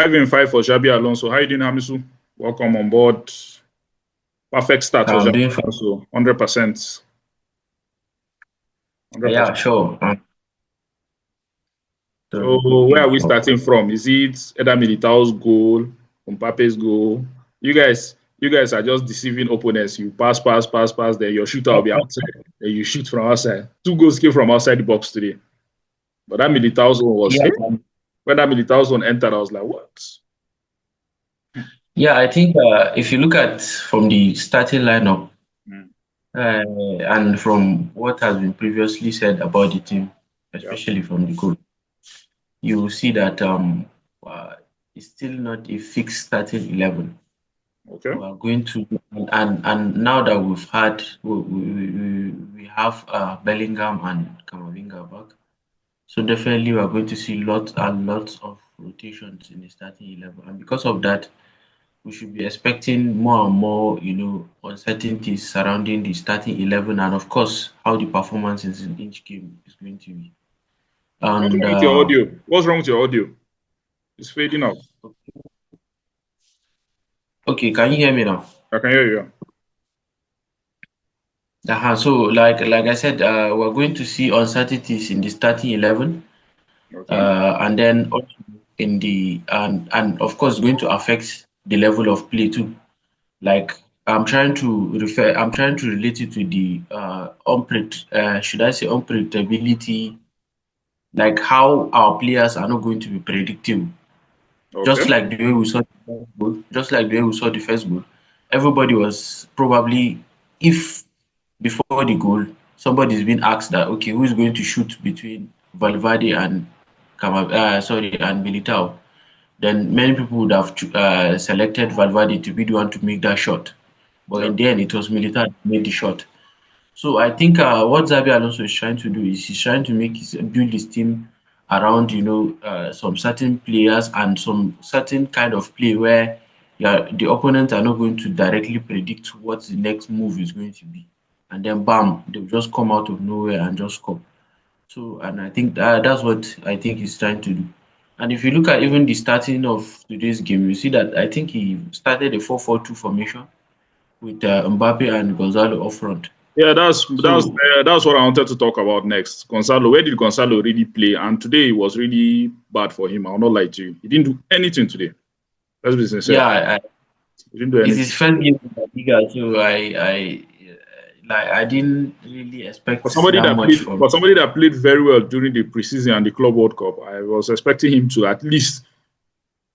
5-5 for Xabi Alonso. How you doing, Hamisu? Welcome on board. Perfect start for I'm Xabi doing fine. Alonso. 100%. Yeah, 100%. sure. So where are Okay. we starting from? Is it Eder Militao's goal, Mbappe's goal? You guys are just deceiving opponents. You pass, then your shooter will be outside. Then you shoot from outside. 2 goals came from outside the box today. But that Militao's one was, Yeah, hey, when that Militao's one entered, I was like, what? yeah. I think if you look at from the starting lineup Mm. and from what has been previously said about the team, Yeah. especially from the coach, you will see that uh, it's still not a fixed starting 11. Okay. We are going to and now that we have Bellingham and Camavinga back, so definitely we are going to see lots and lots of rotations in the starting 11, and because of that, we should be expecting more and more, uncertainties surrounding the starting 11, and of course, how the performances in each game is going to be. What's And wrong with your audio? What's wrong with your audio? It's fading out. okay, can you hear me now? I can hear you. So, like I said, we're going to see uncertainties in the starting 11, Okay. and then also in the and of course going to affect the level of play too. Like I'm trying to relate it to the should I say unpredictability, like how our players are not going to be predictable. Okay. Just like the way we saw the first goal, everybody was probably, if before the goal, somebody's been asked that, okay, who is going to shoot between Valverde and Militao, then many people would have selected Valverde to be the one to make that shot. But Yeah. in the end, it was Militao that made the shot. So I think what Xabi Alonso is trying to do is he's trying to build his team around, some certain players and some certain kind of play where, yeah, the opponents are not going to directly predict what the next move is going to be, and then bam, they'll just come out of nowhere and just score. So, and I think that's what I think he's trying to do. And if you look at even the starting of today's game, you see that I think he started a 4-4-2 formation with Mbappe and Gonzalo up front. Yeah, that's So that's what I wanted to talk about next. Gonzalo, where did Gonzalo really play? And today it was really bad for him. I'll not lie to you. He didn't do anything today. Let's be sincere. yeah, He didn't do it's anything. his first game in La Liga, so I didn't really For expect somebody that that much played from. for somebody that played very well during the preseason and the Club World Cup, I was expecting him to at least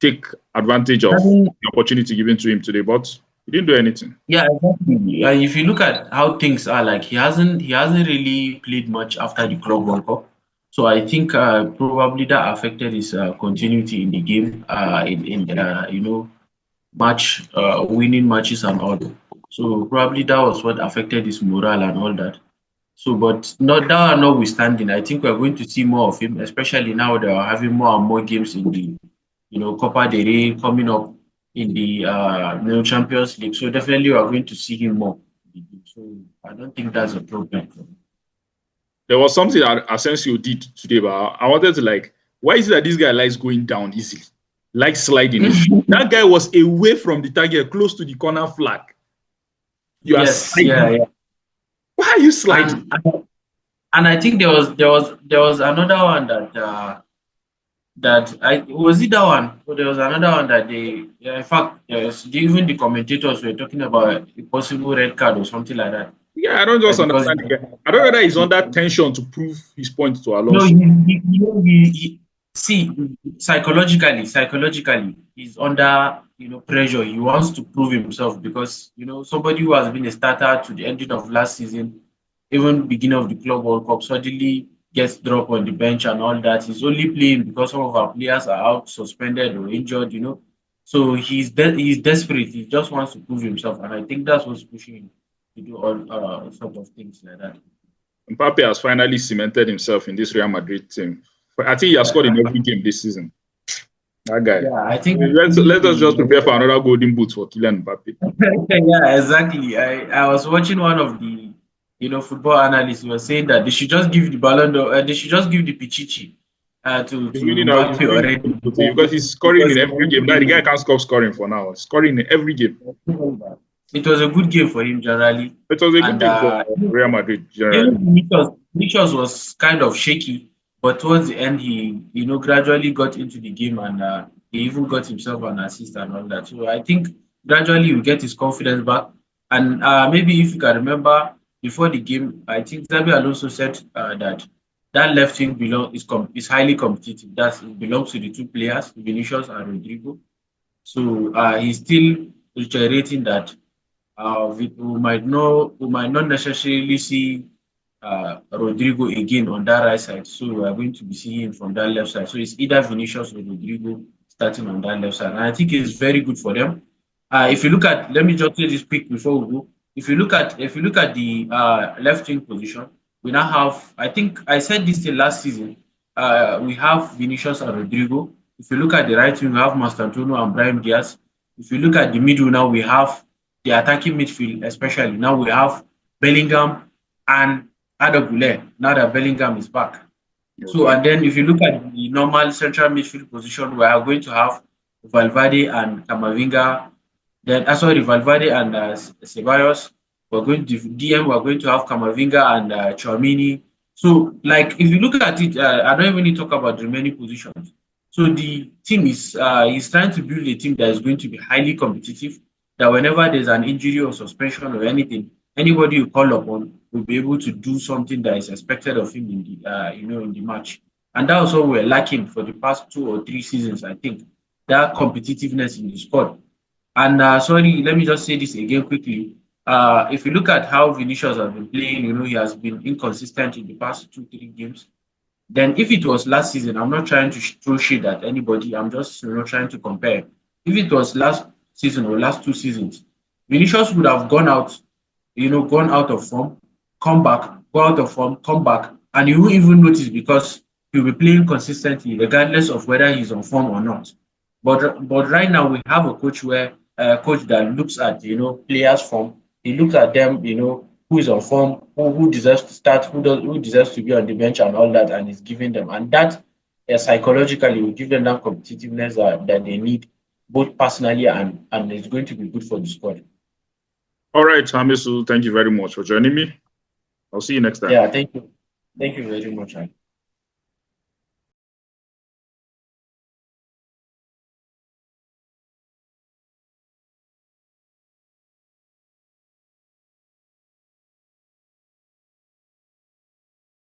take advantage of the opportunity given to him today, but he didn't do anything. Yeah, exactly. If you look at how things are, like he hasn't really played much after the Club World Cup. So I think probably that affected his continuity in the game, in match winning matches and all. So probably that was what affected his morale and all that. So, but not that notwithstanding, I think we're going to see more of him, especially now that we're having more and more games in the, Copa del Rey coming up in the Champions League. So definitely we are going to see him more. So I don't think that's a problem. There was something that Asensio did today, but I wanted to why is it that this guy likes going down easily? Likes sliding easily. That guy was away from the target, close to the corner flag. You are Yes, yeah, sliding. yeah. Why are you sliding? And I think there was another one that I was it that one. So there was another one that in fact, yes, even the commentators were talking about a possible red card or something like that. Yeah, I don't just Because understand the guy. I don't know whether he's under tension to prove his point to no, Alonso. see, psychologically, he's under pressure. He wants to prove himself because somebody who has been a starter to the ending of last season, even beginning of the Club World Cup, suddenly gets dropped on the bench and all that. He's only playing because some of our players are out, suspended or injured. So he's desperate. He just wants to prove himself, and I think that's what's pushing him to do all sort of things like that. Mbappe has finally cemented himself in this Real Madrid team. I think he has scored in every game this season. That guy. Yeah, I think Let us just prepare for another golden boot for Kylian Mbappe. yeah, exactly. I was watching one of the football analysts who was saying that they should just give the Ballon d'Or, they should just give the Pichichi to Winning now, he's Mbappe winning already. because he's scoring in every game. Now the guy can't stop scoring for now. He's scoring in every game. It was a good game for him generally, It was a good and game for Real Madrid generally. even Vinicius was kind of shaky, but towards the end, he gradually got into the game, and he even got himself an assist and all that. So I think gradually he will get his confidence back, and maybe if you can remember before the game, I think Xabi Alonso said that left wing is highly competitive. It belongs to the two players, Vinicius and Rodrigo. So he's still reiterating that we might not necessarily see Rodrigo again on that right side. So we are going to be seeing him from that left side. So it's either Vinicius or Rodrigo starting on that left side. And I think it's very good for them. If you look at, let me just say this quick before we go. If you look at the left wing position, we now have. I think I said this till last season. We have Vinicius and Rodrigo. If you look at the right wing, we have Mastantuono and Brahim Diaz. If you look at the middle now, we have the attacking midfield, especially now we have Bellingham and Adogule. Now that Bellingham is back, so Okay. and then if you look at the normal central midfield position, we are going to have Valverde and Camavinga. Then sorry, Valverde and Ceballos. We're going to DM. We're going to have Camavinga and Chouamini. So, like, if you look at it, I don't even need to talk about the remaining positions. So the team is trying to build a team that is going to be highly competitive. That whenever there's an injury or suspension or anything, anybody you call upon will be able to do something that is expected of him in the in the match. And that was what we're lacking for the past 2 or 3 seasons, I think. That competitiveness in the squad. And sorry, let me just say this again quickly. If you look at how Vinicius has been playing, he has been inconsistent in the past 2, 3 games. Then, if it was last season, I'm not trying to throw shade at anybody. I'm just trying to compare. If it was last season or last 2 seasons, Vinicius would have gone out of form, come back, go out of form, come back, and you won't even notice because he'll be playing consistently, regardless of whether he's on form or not. But right now we have a coach that looks at players' form. He looks at them, who is on form, who deserves to start, who deserves to be on the bench and all that, and is giving them. And that psychologically will give them that competitiveness that they need, both personally and it's going to be good for the squad. All right, Hamisu, thank you very much for joining me. I'll see you next time. Yeah, thank you. Thank you very much.